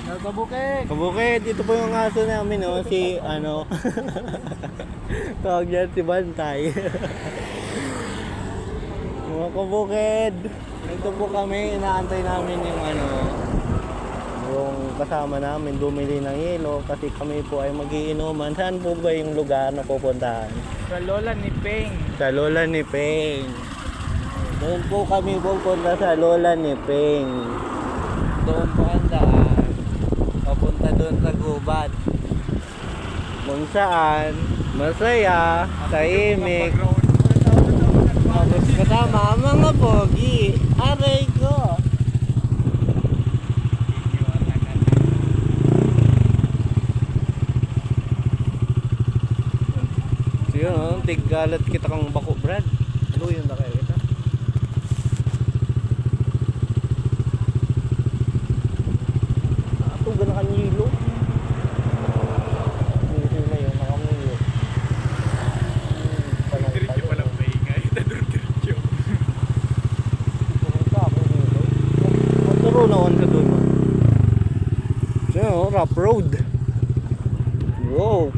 Kabukid. Kabukid, ito po yung aso namin, no? Si, ano, tawag niyan si Bantay. Mga kabukid. Ito po kami, inaantay namin yung, ano, yung kasama namin bumili ng yelo kasi kami po ay magiinuman. Saan po ba yung lugar na pupuntahan? Sa Lola ni Peng. Sa Lola ni Peng. Doon po kami pupunta sa Lola ni Peng. Doon po ang daan. Papunta doon sa gubat. Kung saan, masaya, tahimik. Tapos kasama ang mga pogi. Aray ko. Yun, tiggalat kita kang bako, Brad. Ano yun na kayo kita? Ito, gana kanyilo. Hindi na yun, nakamuyo. Diretso pa lang maingay. Diretso. Pumunta ako nilo. Maturo naon ka doon. Yun, rough road. Wow.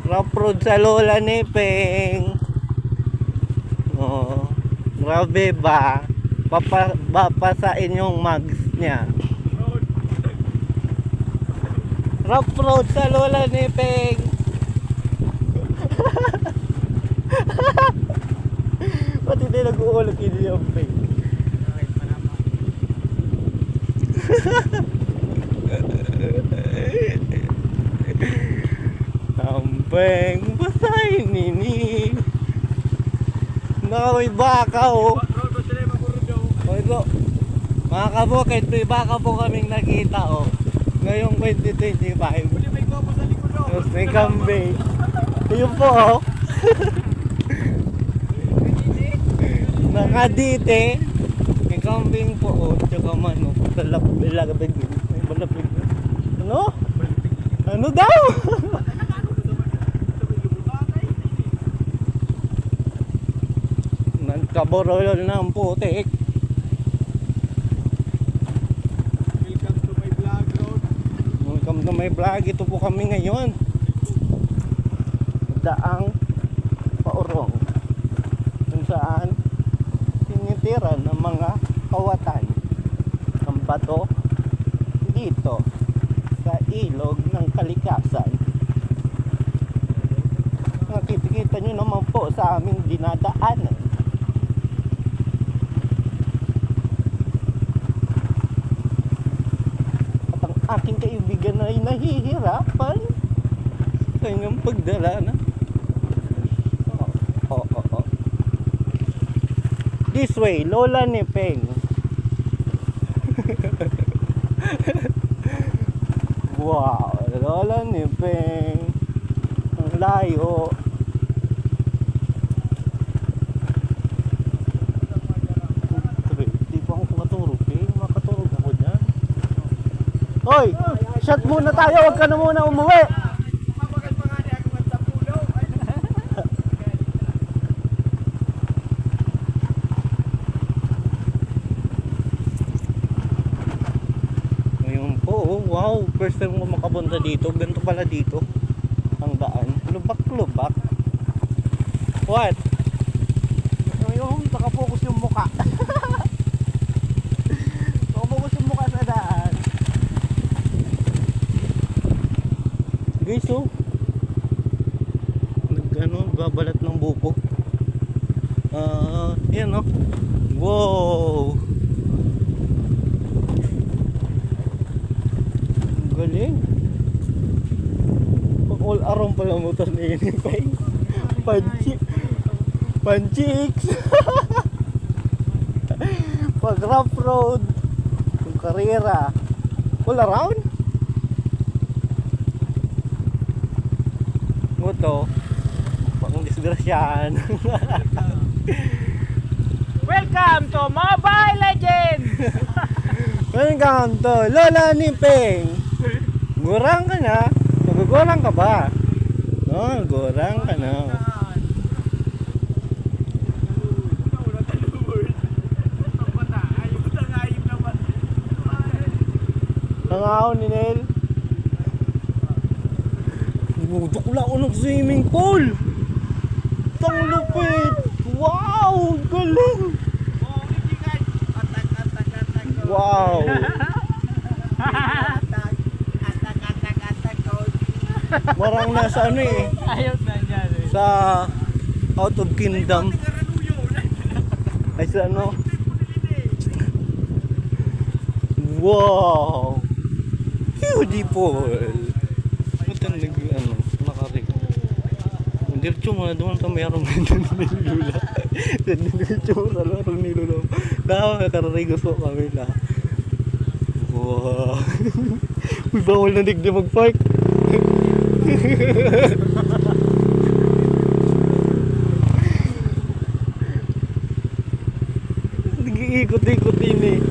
Rough road sa Lola ni Peng. Oh, grabe ba? Papasain yung mags niya. Rough road sa Lola ni Peng. Pati din nag-uulog hindi yung Peng. Peng, basahin nini. May baka oh. Oh ito. Mga kabukid, may baka po kaming nakita oh. Ngayong 2025. Tapos may kambing. Yun po oh. Nakadite. May kambing po oh. Tsaka manok. Balapig. May balapig. Ano? Ano daw? Kaborol ng putik. Welcome to my vlog road. Welcome to my vlog. Ito po kami ngayon. Daang Paurong. Kung saan tinitira ng mga kawatan ng bato dito sa ilog ng Kalikasan. Nakikita nyo naman po sa aming dinadaanan. Aking kaibigan ay nahihirapan sa kanyang pagdala na. Oh. This way, Lola ni Peng. Wow, Lola ni Peng. Ang layo. Di pa ako makatulog eh. Makatulog ako dyan. Hoy! Shot muna tayo, wag ka na muna umuwi! Mabagal pa nga niya ako magtapulo. Ngayon po, oh, wow! First time ko makapunta dito. Ganito pala dito ang daan. Lubak-lubak. What? Ngayon, nakapokus yung muka. Nakapokus yung muka sa daan. Guys, oh. Babalat ng buko. Yan, oh. Wow. Galing. All around pala motor ni Inipay. Panchiks. Pag rough road. Yung karera. All around. Moto. Pang disgrasyahan. Welcome to Mobile Legends! Welcome to Lola ni Peng. Gurang ka na. Magugurang ka ba? No, gurang ka na. Nangaw ni Nel. Budok ko lang ng swimming pool. Tang lupit. Wow, galing. Oh, hindi guys. Atak. Wow. Atak, coach. Marang nasa ano eh. Ayos na dyan eh. Sa Out of Kingdom. Ay sa ano? Wow! Beautiful! Ba't ang ano? Nakarig. Diretso mo na doon sa mayroong nilula. Diretso mo sa larong nilula. Dahil nakararigos ko kami na. Wow! May bawal na digdi mag-park. Nag-iikot-ikot din eh.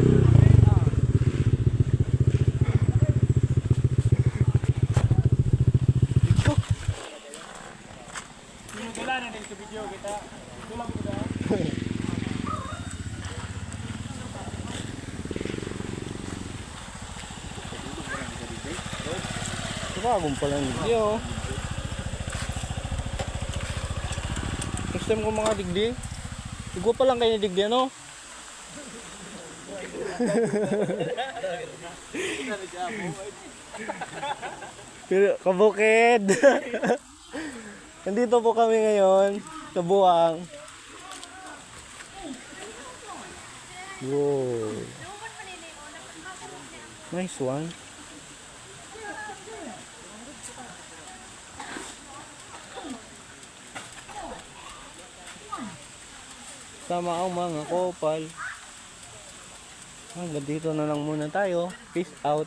Wala na din sa video kita. Tulog ko na. Bagong pala ng video. Next time ko mga digdi. Igwa pa lang kayo ni digdi ano? Pero kabukid. Nandito po kami ngayon sa Buang. Wow. Nice one. Sama ang mga kopal. Hanggang dito na lang muna tayo. Peace out.